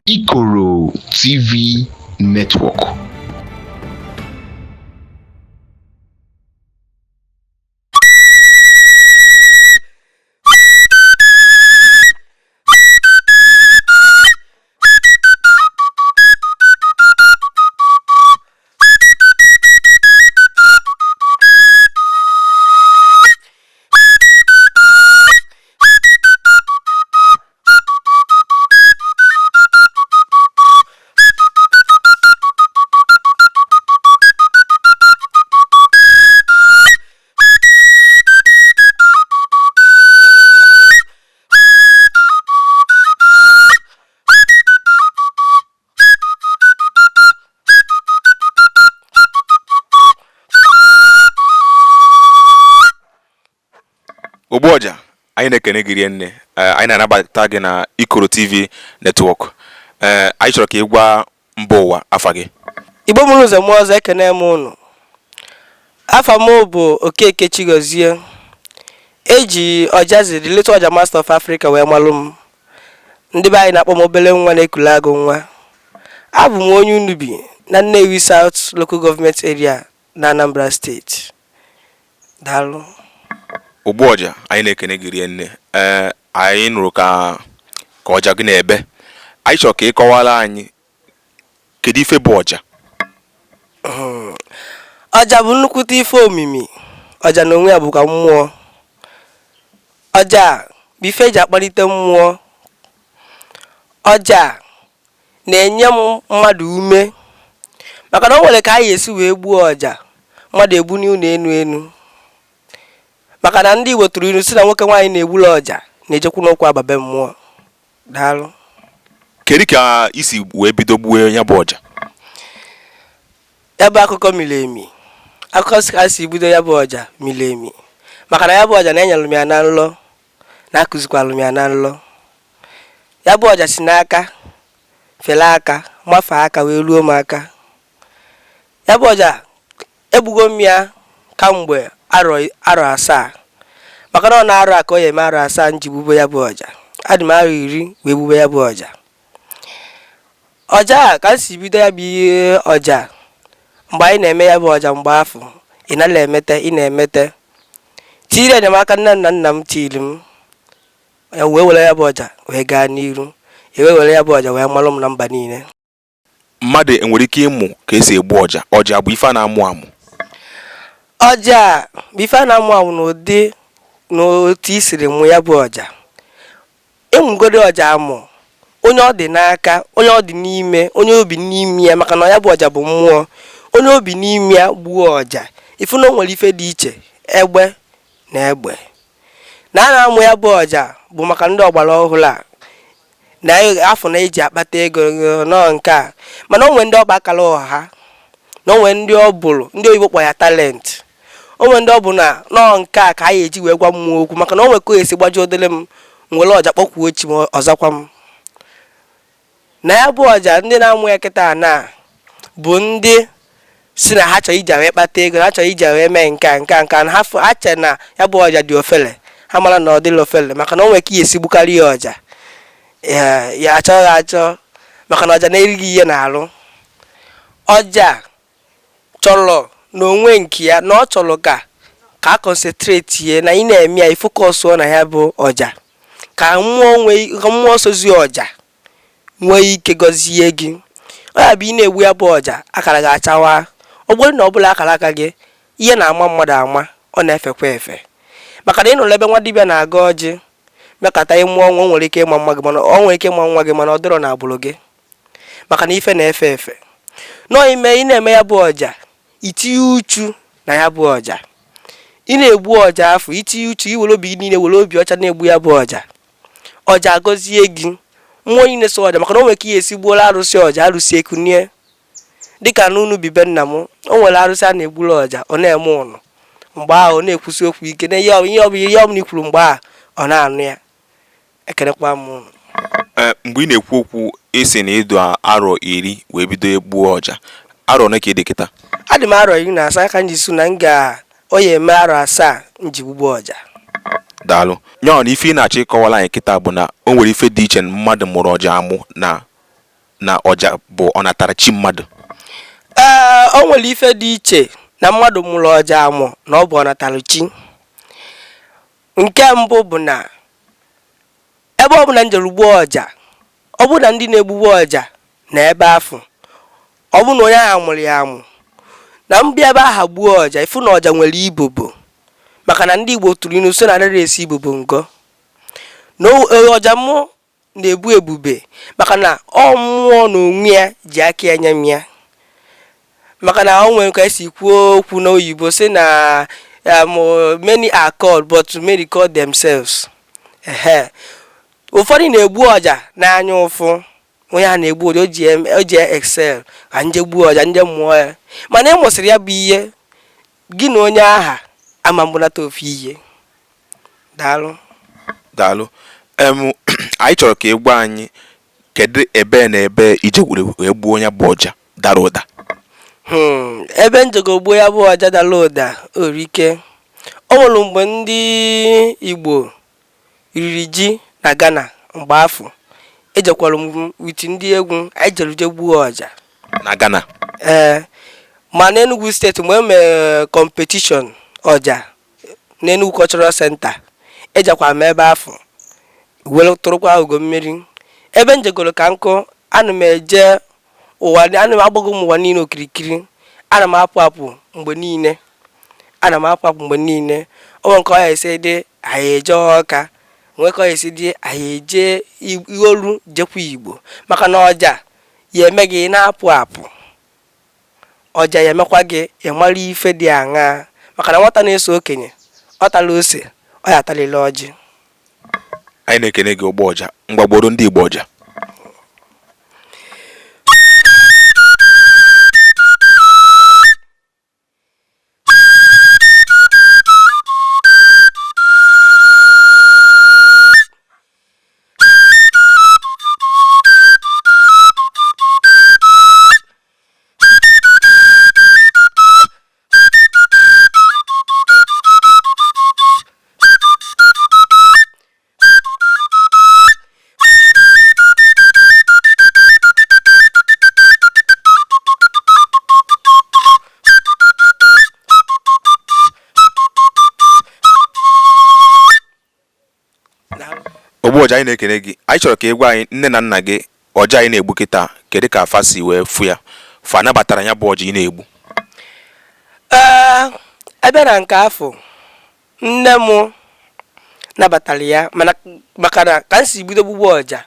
ikoROtv Network. Igbu OJA, anyị na-ekene gị nne. Anyị na-anabata gị na ikoROtv Network. Anyị chọrọ ka ị gwa mba ụwa afa gị. Igbo mụrụ ụzọ mụọ ọzọ ekene m unu. Afa m bụ Okeke Chigozie. Eji Ọja ziri Little Ọja Master of Africa wee malụ m. Ndị be anyị na-akpọ m obele nwa na-ekule agụ nwa. Abụ m onye Unubi na Nnewi South Local Government Area na Anambra State. Daalụ. Igbu OJA, anyị na-ekene gị nne. Anyị nụrụ ka ọja gị na-ebe. Anyị chọrọ ka ị kọwara anyị kedu ife bụ ọja. Ọja bụ nnukwute ife omimi. Ọja na onwe ya bụkwa mmụọ. Ọja bụ ife eji akpalite mmụọ. Ọja na-enye mmadụ ume maka na o nwere ka anyị esi wee gbuo ọja mmadụ egbu n'ụlọ enu maka na ndị Igbo tụrụ ilu si na nwoke nwaanyị na-egbula ọja na-ejekwu n'okwu ababe mmụọ. Daalụ. Kedu ka isi wee bido gbuo ya bụ ọja? Ya bụ akụkọ miri emi. Akụkọ si ka si bido ya bụ ọja miri emi maka na ya bụ ọja na-enyelụ m ya na nlọ na-akụzikwalụ m ya na nlọ. Ya bụ ọja si n'aka fele aka mafe aka wee ruo m aka. Ya bụ ọja egbugo m ya kamgbe arọ 7 maka na ọ na-arụ aka o ya eme arọ 7 nji gbube ya bụ ọja. Adị m arọ 10 wee gbube ya bụ ọja. Ọja ka m si bido ya bụ ihe ọja mgbe anyị na-eme ya bụ ọja mgbe afọ ị na-emete tiri enyemaka nne na nna m tiri m wee were ya bụ ọja wee gaa n'iru wee were ya bụ ọja wee malụ m na mba niile. Mmadụ enwere ike ịmụ ka esi egbu ọja? Ọja bụ ife a na-amụ amụ. Ọja bụ ife a na-amụ amụ n'ụdị n'otu isiri mụ ya bụ ọja. Enwugoro ọja amụ onye ọ dị n'aka, onye ọ dị n'ime, onye obi n'ime ya maka na ya bụ ọja bụ mmụọ. Onye obi n'ime ya gbuo ọja ifu na o nwere ife dị iche egbe na egbe. Na a na-amụ ya bụ ọja bụ maka ndị ọgbara ọhụrụ a na afọ na-eji akpata ego nọ nke a mana o nwere ndị ọgba akara ọha na o nwere ndị ọ bụrụ ndị oyibo kpọ ya talent. O nwere ndị ọ bụ na nọ nke a ka anyị eji wee gwa m okwu maka na o nwere ka o esi gbaji odele m nwere ọja kpọkwuo chi m ọzakwa m. Na ya bụ ọja ndị na-amụ ya kịta na bụ ndị si na ha chọrọ iji wee kpata ego, ha chọrọ iji wee mee nka na ha che na ya bụ ọja dị ofele. Ha mara na ọ dịla ofele maka na o nwere ka esi gbukarị ya ọja ya achọghị achọ maka na ọja na-erighị ihe na-arụ. Ọja chọrọ n'onwe nke ya na ọ chọrọ ka a concentrate ye na ị na-eme ya ifokọsụọ na ya bụ ọja ka mmụọ sozi ọja nwee ike gọzie gị. Ọ ya bụ ị na-egbu ya bụ ọja akara gị achawa. Ọ bụrụ na ọ bụla akara aka gị ihe na-ama mmadụ ama ọ na-efekwa efe maka na ị nụrụ ebe nwa dibịa na-aga ọjị mekata ịmụ ọnwa nwere ike ịma nwa gị mana ọ nwere ike ịma nwa gị mana ọ dịrọ na agbụrụ gị maka na ife na-efe efe. Nọọ ime ị na-eme ya bụ ọja itinye uchu na ya bụ ọja. Ị na-egbu ọja afọ itinye uchu iwere obi niile were obi ọcha na-egbu ya bụ ọja. Ọja agọzie gị mmụọ niile so ọja maka na o nwere ka ihe esi gbuola arụsị ọja arụsị ekunie dịka n'unu bibe nna m o nwere arụsị a na-egburu ọja ọ na-eme ụnụ mgbe ahụ ọ na-ekwusi okwu ike na ihe ọbụla ikwuru mgbe ahụ ọ na-anụ ya. Ekenekwa m ụnụ. Mgbe ị na-ekwu okwu isi na ịdụ arọ 10 wee bido egbuo ọja, arọ ole ka ị dị kịta? Adị m arọ 17 ka m ji su na m ga-oya eme arọ 7 nji gbugbo ọja. Daalụ. Nyaa na ife ị na-achọ ịkọwara anyị kịta bụ na o nwere ife dị iche mmadụ mụrụ ọja amụ na na ọja bụ ọ natara chi mmadụ? O nwere ife dị iche na mmadụ mụrụ ọja amụ na ọ bụ ọ natara chi. Nke mbụ bụ na ebe ọ bụ na njelu gbuo ọja, ọ bụ na ndị na-egbugbu ọja na ebe afọ, ọ bụ na onye ahụ mụrụ ya amụ na mbịa ebe aha gbuo ọja ifu na ọja nwere ibobo, maka na ndị Igbo tụrụ inu so na anaghị esi ibobo ngo na ọja mụ na-ebu ebube, maka na ọ mmụọ na onwe ya ji aka ya nye m ya. Maka na o nwere ka esi kwuo okwu n'oyibo sị na many are called but many call themselves. Ụfọdụ na-egbu ọja n'anya ụfụ, onye a na-egbu ọja o ji excel ka nje gbuo ọja nje mmụọ ya, mana ị mụsịrị ya bụ ihe gị na onye aha ama mbụnata ofu ihe. Daalụ. Anyị chọrọ ka ị gwa anyị kedu ebe na ebe ije wee gbuo onye bụ ọja dara ụda? Ebe njego gbuo ya bụ ọja dara ụda orike. O nwere mgbe ndị Igbo riri ji na Ghana mgbe afọ, ejekwara m witi ndị egwu, anyị jere je gbuo ọja na Ghana. Ma n'Enugu steeti mgbe e mere competition ọja n'Enugu Cultural Center, ejekwara m ebe afọ were tụrụkwa ugo mmeri. Ebe njegoro ka nkụ, ana m eje ụwa, ana m agbago m ụwa niile okirikiri, ana m apụ mgbe niile, o nwere nke ọ ya esi dị anyị eje Ọka, nwee ka ọ ya esi dị anyị eje Ihoru jekwa Igbo, maka na ọja ya eme gị na-apụ, ọja ya emekwa gị ịmara ife dị aṅa, maka na nwata na-eso okenye ọ tala ose ọ ya atalile ọjị. Anyị na-ekene gị Igbo ọja, mgbagboro ndị Igbo ọja. Ogbu ọja, anyị na-ekene gị. Anyị chọrọ ka ị gwa anyị nne na nna gị ọja anyị na-egbu kịta kedu ka afa si wee fụ ya, fa anabatara ya bụ ọja ị na-egbu? Ebe na nke afọ nne m nabatara ya, maka na ka m si bido gbugbu ọja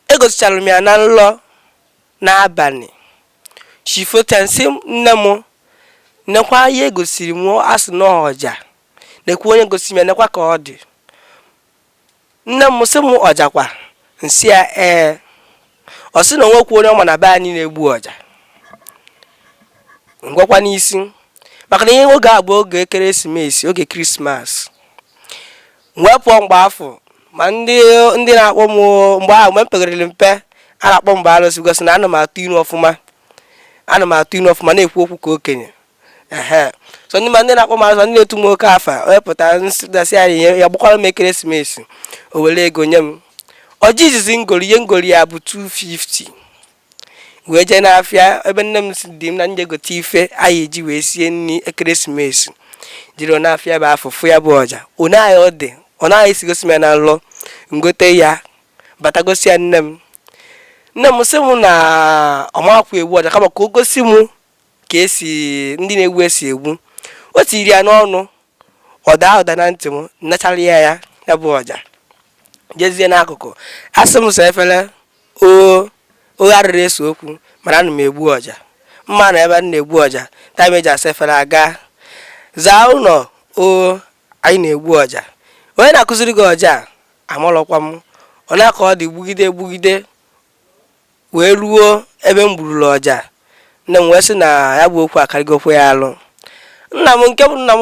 egosichara m ya na nlọ n'abalị shifotensi nne m nekwa ihe egosiri m asị na ọja, nekwa onye gosi m ya nekwa ka ọ dị. Nne m sị m ọjakwa, nsị ya ọ sị na onwekwa onye ọma na be anyị na-egbu ọja, ngwakwa n'isi, maka na ihe oge a bụ oge ekeresimesi, oge krismas. Wee pụọ mgbe afọ, ma ndị na-akpọ m mgbe ahụ mgbe m pegarịrị mpe a na-akpọ mgbe alụsị, gosi na ana m atụ inu ọfụma na-ekwu okwu ka okenye. So ndị na-akpọ m alụsị, ndị na-etu m oke afa wepụta nsịdasị anyị ya gbakwara m ekeresimesi, o were ego nye m. Ọja izizi ngori ya bụ 250, wee jee n'afịa ebe nne m si dị m na nje gote ife anyị eji wee sie nri ekeresimesi, jiri n'afịa bụ afọ fụ ya bụ ọja. Ọ naghị esigosi m ya na nlọ, ngote ya bata gosi ya nne m sị m na ọmakwa egbu ọja kama ka o gosi m ka esi ndị na-egbu esi egbu. O tiri ya n'ọnụ, ọda na ntị m, nachara ya bụ ọja, jezie n'akụkụ, asị m sọ efere ogharịrị eso okwu, mana ana m egbu ọja. Mma na ebe a na-egbu ọja taim eji asa efere aga zaa ụlọ anyị na-egbu ọja. Onye na-akụziri gị ọja amalọkwa m, ọ na-aka ọ dị gbugide wee ruo ebe m gburula ọja. Nne m wee sị na ya bụ okwu akarịgokwa ya alụ. Nna m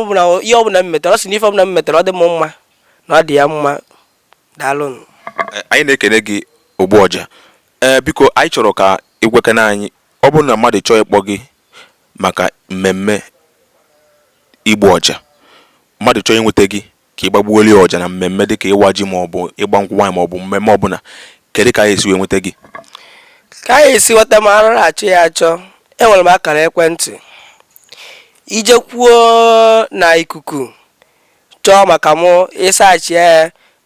bụ na ihe ọbụla m metere, ọ sị na ife ọbụla m metere ọ dị m mma na ọ dị ya mma. Daalụ. Anyị na-ekene gị Ogbu ọja. Biko anyị chọrọ ka igwekene anyị, ọ bụrụ na mmadụ chọọ ịkpọ gị maka mmemme igbu ọja, mmadụ chọọ inweta gị ka ịgbagbuoli ọja na mmemme dịka ịwa ji maọbụ ịgba nkwụ nwaanyị maọbụ mmemme ọbụla, kedu ka anyị esi wee nweta gị? ka anyị esi ghọta ma arụrụ achọ ya achọ. Enwere m akara ekwentị. Ije kwuo na ikuku chọọ maka mụ ịsaachị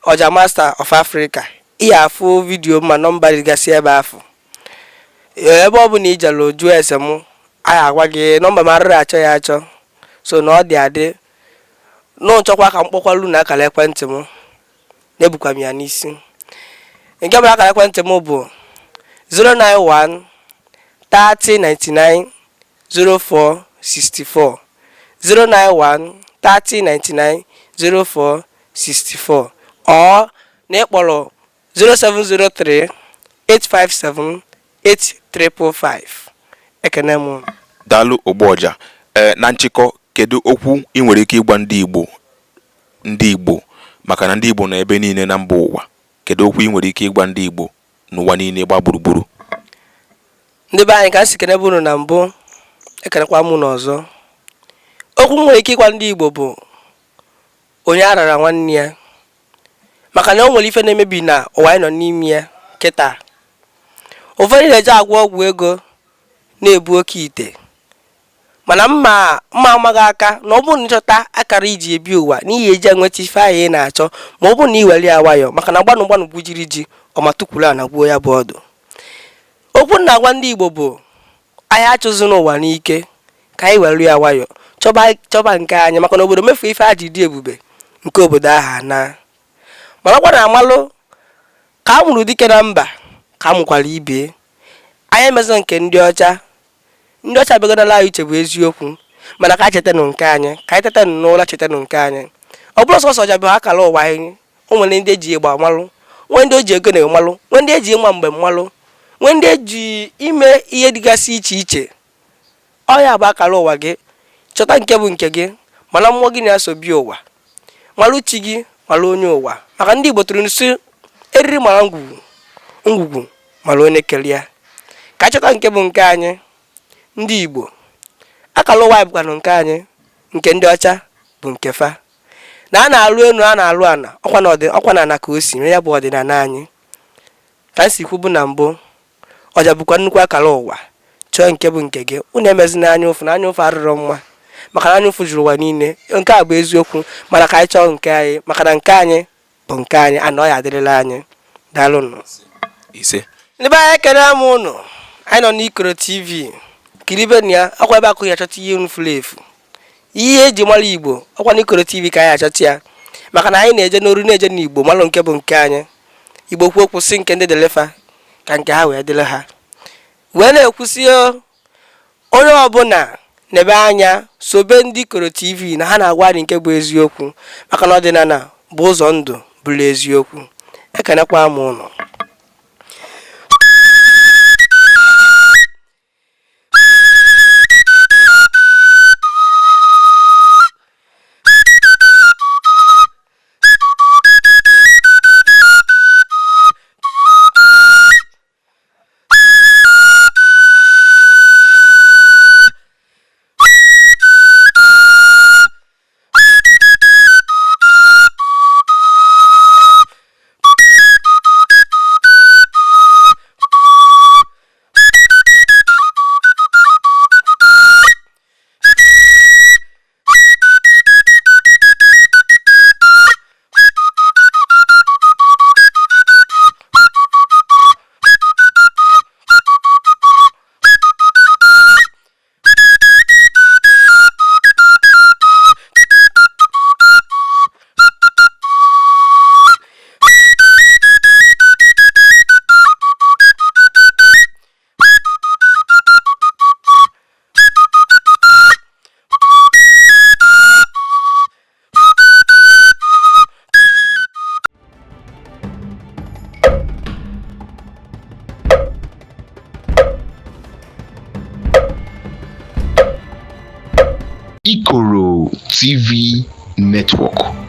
Oja Master of Africa, ihe afụ vidio ma nọmba dịgasị ebe afọ. Ebe ọ bụ na ijelu jụọ ese mụ, anyị agwa gị nọmba m arụrụ achọ ya achọ, so na ọ dị adị nchọkwa ka m kpọkwalu na akara ekwentị m, na-ebukwa m ya n'isi. Nke bụ akara ekwentị m bụ 091 3099 0464 091 3099 0464 or na ịkpọrọ 0703 857 8355. Ekene m. Daalụ Ogbu Ọja. Na nchịkọ, kedu okwu ị nwere ike ịgwa ndị Igbo maka na ndị Igbo na ebe niile na mba ụwa? Kedu okwu ị nwere ike ịgwa ndị Igbo n'ụwa niile gba gburugburu? Ndị be anyị, ka si kene bụ na mbụ, ekenekwa m n'ọzọ. Okwu m nwere ike ịgwa ndị Igbo bụ onye arara nwanne ya, maka na o nwere ife na-emebi na ụwa anyị nọ n'ime ya kịta. Ụfọdụ na-eje agwọ ọgwụ ego na-ebu oke ite, mana mma amaghị aka na ọ bụrụ na ịchọta akara iji ebi ụwa n'ihi eji enweta ife ahụ ị na-achọ, ma ọ bụrụ na iwere ya nwayọọ, maka na gbanụ gbujiri ji ọmatukwuru a na gbuo ya bụ ọdụ. Okwu na-agwa ndị Igbo bụ anyị achụzụ n'ụwa n'ike, ka anyị were ya nwayọọ chọba nke anyị, maka na obodo mefu ife a ji dị ebube nke obodo aha na marakwa na amalụ ka a mụrụ dike na mba ka a mụkwara ibe. Anyị emezọ nke ndị ọcha begodala anyị uche bụ eziokwu, mana ka chetanụ nke anyị, ka anyị tetanụ n'ụra chetanụ nke anyị. Ọ bụrụ sọsọ ọja bụ akara ụwa anyị. O nwere ndị eji ịgba malụ, nwee ndị eji ego na malụ, nwee ndị eji ịnwa mgbe mmalụ, nwee ndị eji ime ihe dịgasị iche iche. Ọ ya bụ akara ụwa gị, chọta nke bụ nke gị, mana mmụọ gị na-eso bi ụwa, malụ chi gị, malụ onye ụwa. Maka ndị Igbo tụrụ nsi eriri mara ngwugwu mara onye kere ya. Ka chọta nke bụ nke anyị ndị Igbo. Akara ụwa bụkwanụ nke anyị, nke ndị ọcha bụ nke fa. Na a na-alụ enu, a na-alụ ana, ọkwa na ana ka o si, ya bụ ọdịnala anyị. Ka m si kwu bụ na mbụ, ọja bụkwa nnukwu akara ụwa. Chọọ nke bụ nke gị. Unu emezina anya ụfụ, na anya ụfụ arụrụ mma, maka na anya ụfụ juru ụwa niile. Nke a bụ eziokwu, mana ka anyị chọọ nke anyị, maka na nke anyị bụ nke anyị, ana ọ ya adịrịla anyị. Daalụnụ. Ise. Ndị be anyị, ekele m unu. Anyị nọ n'ikoROtv. Kiribe ya, ọkwa ebe akụ ya achọta ihe unu furu efu. Ihe eji mara Igbo, ọkwa n'ikoROtv ka anyị achọta ya. Maka na anyị na-eje n'oru na-eje n'Igbo, malụ nke bụ nke anyị. Igbo kwuo okwu si nke ndị delefa ka nke ha wee dịrị ha. Wee na-ekwusi onye ọbụla n'ebe anya sobe ndị ikoROtv na ha na-agwa anyị nke bụ eziokwu, maka na ọdịnala bụ ụzọ ndụ bụrụ eziokwu. Ekenekwa m unu. ikoROtv Network.